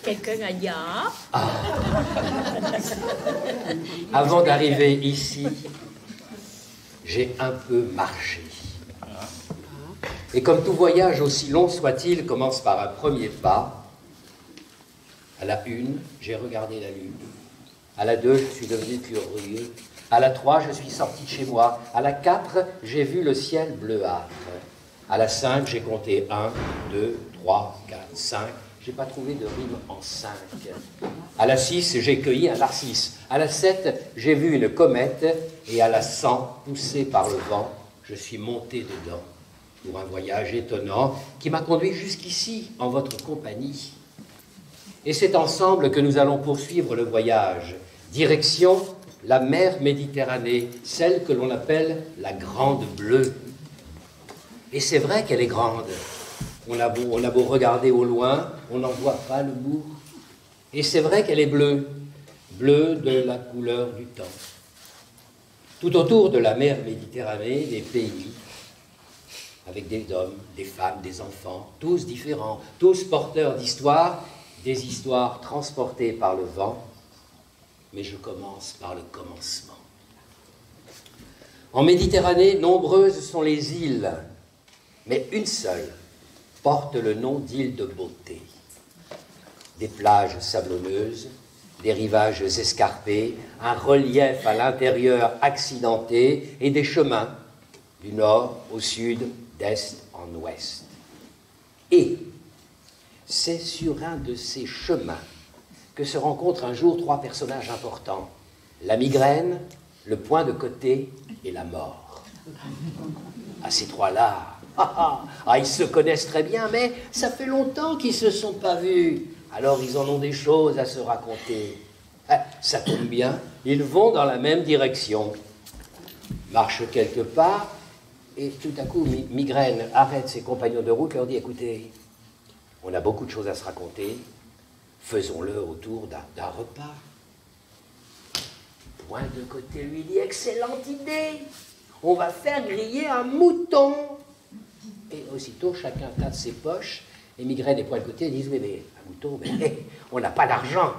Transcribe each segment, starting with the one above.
Quelqu'un a dit ah. Avant d'arriver ici, j'ai un peu marché. Et comme tout voyage, aussi long soit-il, commence par un premier pas. À la 1, j'ai regardé la lune. À la 2, je suis devenu curieux. À la 3, je suis sorti de chez moi. À la 4, j'ai vu le ciel bleuâtre. À la 5, j'ai compté 1, 2, 3, 4, 5. Je n'ai pas trouvé de rime en 5. À la 6, j'ai cueilli un narcisse. À la 7, j'ai vu une comète. Et à la 100, poussé par le vent, je suis monté dedans pour un voyage étonnant qui m'a conduit jusqu'ici en votre compagnie. Et c'est ensemble que nous allons poursuivre le voyage. Direction la mer Méditerranée, celle que l'on appelle la Grande Bleue. Et c'est vrai qu'elle est grande. On a beau regarder au loin, on n'en voit pas le bout. Et c'est vrai qu'elle est bleue, bleue de la couleur du temps. Tout autour de la mer Méditerranée, des pays, avec des hommes, des femmes, des enfants, tous différents, tous porteurs d'histoires, des histoires transportées par le vent. Mais je commence par le commencement. En Méditerranée, nombreuses sont les îles, mais une seule porte le nom d'île de beauté. Des plages sablonneuses, des rivages escarpés, un relief à l'intérieur accidenté et des chemins du nord au sud, d'est en ouest. Et c'est sur un de ces chemins que se rencontrent un jour 3 personnages importants. La migraine, le point de côté et la mort. Ah, ces 3-là, ils se connaissent très bien, mais ça fait longtemps qu'ils ne se sont pas vus. Alors ils en ont des choses à se raconter. Ça tombe bien, ils vont dans la même direction. Marchent quelque part, et tout à coup, Migraine arrête ses compagnons de route, leur dit, écoutez, on a beaucoup de choses à se raconter, faisons-le autour d'un repas. Point de côté lui dit, excellente idée, on va faire griller un mouton. Et aussitôt, chacun tâte ses poches, et Migraine et Point de côté disent, mais un mouton, mais on n'a pas d'argent.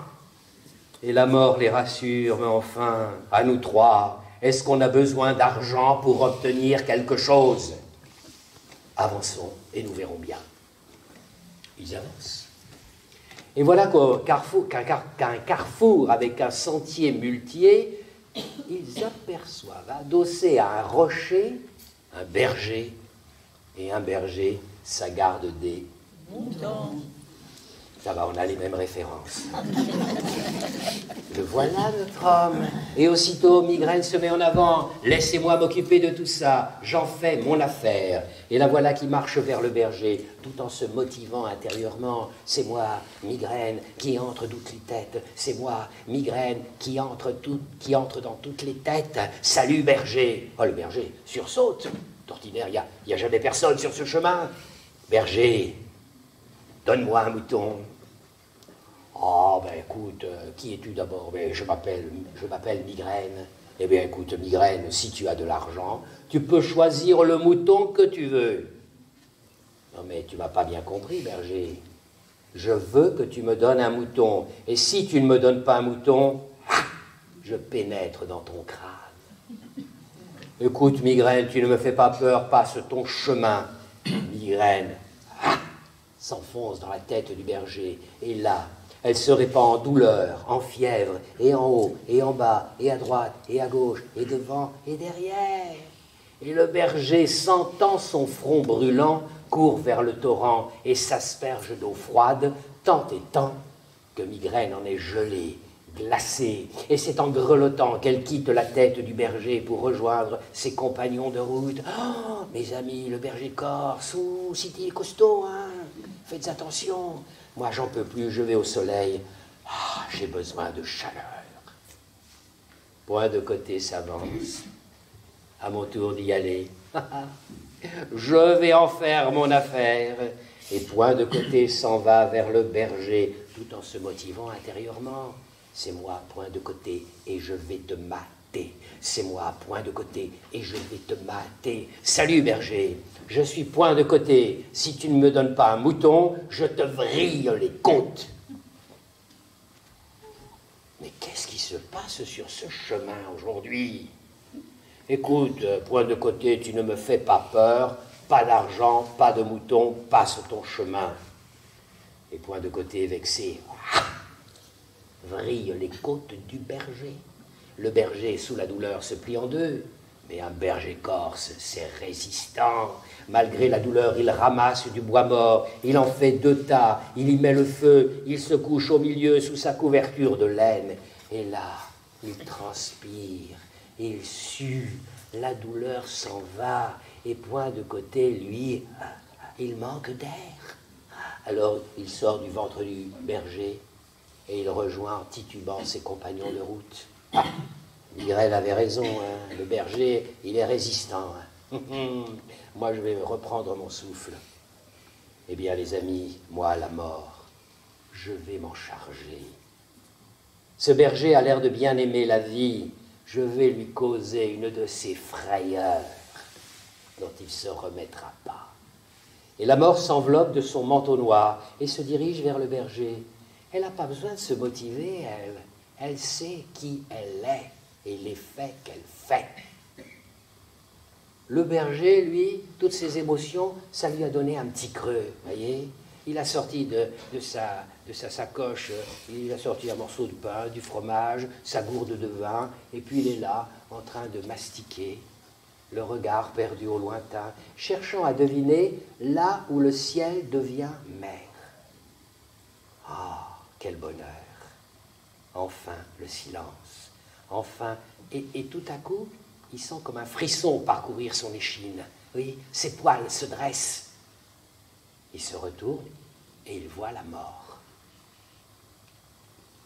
Et la mort les rassure, mais enfin, à nous 3, est-ce qu'on a besoin d'argent pour obtenir quelque chose? Avançons, et nous verrons bien. Ils avancent. Et voilà qu'un carrefour avec un sentier muletier, ils aperçoivent, adossé à un rocher, un berger. Et un berger, ça garde des moutons. Ça va, on a les mêmes références. Le voilà, notre homme. Et aussitôt, Migraine se met en avant. Laissez-moi m'occuper de tout ça. J'en fais mon affaire. Et la voilà qui marche vers le berger, tout en se motivant intérieurement. C'est moi, Migraine, qui entre toutes les têtes. C'est moi, Migraine, qui entre dans toutes les têtes. Salut, berger. Oh, le berger sursaute. D'ordinaire, il n'y a jamais personne sur ce chemin. Berger, donne-moi un mouton. Oh, ben écoute, qui es-tu d'abord? Ben, je m'appelle Migraine. Eh bien, écoute, Migraine, si tu as de l'argent, tu peux choisir le mouton que tu veux. Non, mais tu m'as pas bien compris, berger. Je veux que tu me donnes un mouton. Et si tu ne me donnes pas un mouton, je pénètre dans ton crâne. Écoute, Migraine, tu ne me fais pas peur, passe ton chemin. Migraine s'enfonce dans la tête du berger. Et là, elle se répand en douleur, en fièvre, et en haut, et en bas, et à droite, et à gauche, et devant, et derrière. Et le berger, sentant son front brûlant, court vers le torrent et s'asperge d'eau froide, tant et tant que Migraine en est gelée, glacée. Et c'est en grelottant qu'elle quitte la tête du berger pour rejoindre ses compagnons de route. Oh, mes amis, le berger corse, c'est-il costaud, hein? Faites attention. Moi, j'en peux plus, je vais au soleil. Ah, j'ai besoin de chaleur. Point de côté s'avance. À mon tour d'y aller. Je vais en faire mon affaire. Et Point de côté s'en va vers le berger, tout en se motivant intérieurement. C'est moi, Point de côté, et je vais te mater. C'est moi, Point de côté, et je vais te mater. Salut, berger. Je suis Point de côté. Si tu ne me donnes pas un mouton, je te vrille les côtes. Mais qu'est-ce qui se passe sur ce chemin aujourd'hui? Écoute, point de côté, tu ne me fais pas peur, pas d'argent, pas de moutons, passe ton chemin. Et point de côté, vexé, vrille les côtes du berger. Le berger, sous la douleur, se plie en deux. Mais un berger corse, c'est résistant. Malgré la douleur, il ramasse du bois mort, il en fait 2 tas, il y met le feu, il se couche au milieu sous sa couverture de laine. Et là, il transpire, il sue, la douleur s'en va, et point de côté, lui, il manque d'air. Alors, il sort du ventre du berger, et il rejoint en titubant ses compagnons de route. Migrel avait raison, hein. Le berger, il est résistant. Hein. Moi, je vais reprendre mon souffle. Eh bien, les amis, moi, la mort, je vais m'en charger. Ce berger a l'air de bien aimer la vie. Je vais lui causer une de ces frayeurs dont il ne se remettra pas. Et la mort s'enveloppe de son manteau noir et se dirige vers le berger. Elle n'a pas besoin de se motiver, elle sait qui elle est et les faits qu'elle fait. Le berger, lui, toutes ses émotions, ça lui a donné un petit creux, voyez. Il a sorti de sa sacoche, il a sorti un morceau de pain, du fromage, sa gourde de vin, et puis il est là, en train de mastiquer, le regard perdu au lointain, cherchant à deviner là où le ciel devient mer. Ah, quel bonheur! Enfin, le silence. Enfin, et tout à coup, il sent comme un frisson parcourir son échine. Oui, ses poils se dressent. Il se retourne et il voit la mort.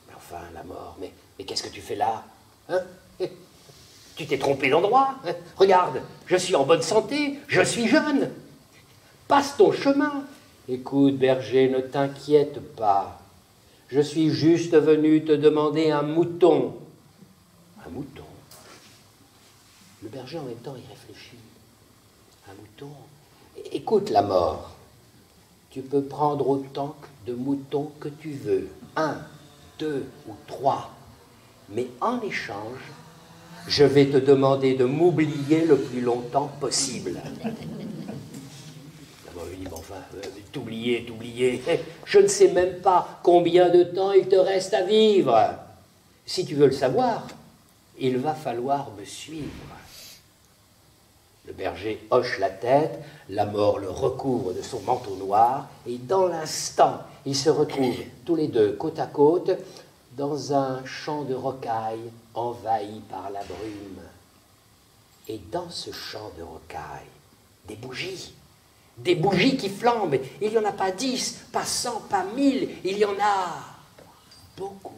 Mais enfin, la mort, mais qu'est-ce que tu fais là, hein? Tu t'es trompé d'endroit, hein? Regarde, je suis en bonne santé, je suis jeune. Passe ton chemin. Écoute, berger, ne t'inquiète pas. Je suis juste venu te demander un mouton. Un mouton? Le berger, en même temps, il réfléchit. Un mouton? Écoute, la mort. Tu peux prendre autant de moutons que tu veux. 1, 2 ou 3. Mais en échange, je vais te demander de m'oublier le plus longtemps possible. D'abord, il dit, bon, enfin, t'oublier. Je ne sais même pas combien de temps il te reste à vivre. Si tu veux le savoir, il va falloir me suivre. Le berger hoche la tête, la mort le recouvre de son manteau noir, et dans l'instant, ils se retrouvent tous les deux côte à côte dans un champ de rocailles envahi par la brume. Et dans ce champ de rocailles, des bougies qui flambent. Il n'y en a pas 10, pas 100, pas 1000, il y en a beaucoup.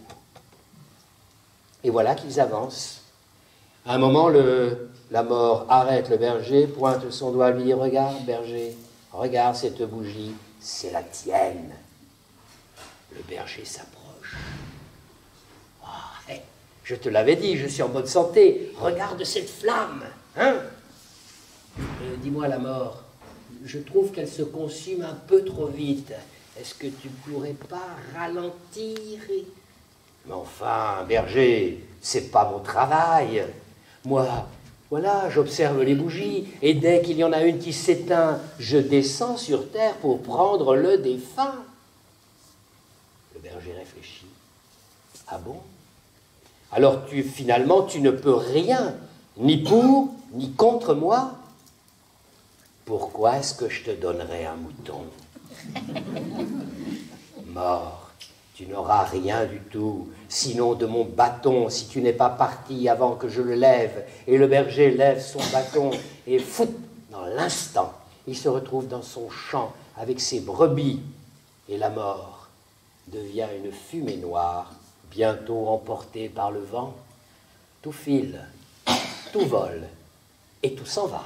Et voilà qu'ils avancent. À un moment, la mort arrête le berger, pointe son doigt, lui dit « Regarde, berger, regarde cette bougie, c'est la tienne. » Le berger s'approche. « Oh, hey, je te l'avais dit, je suis en bonne santé. Regarde cette flamme, hein ?» Dis-moi, la mort, je trouve qu'elle se consume un peu trop vite. Est-ce que tu pourrais pas ralentir? Mais enfin, berger, c'est pas mon travail. Moi, voilà, j'observe les bougies, et dès qu'il y en a une qui s'éteint, je descends sur terre pour prendre le défunt. Le berger réfléchit. Ah bon? Alors finalement, tu ne peux rien, ni pour, ni contre moi. Pourquoi est-ce que je te donnerais un mouton? Mort, tu n'auras rien du tout, sinon de mon bâton, si tu n'es pas parti avant que je le lève. Et le berger lève son bâton, et fou, dans l'instant, il se retrouve dans son champ avec ses brebis. Et la mort devient une fumée noire, bientôt emportée par le vent. Tout file, tout vole, et tout s'en va.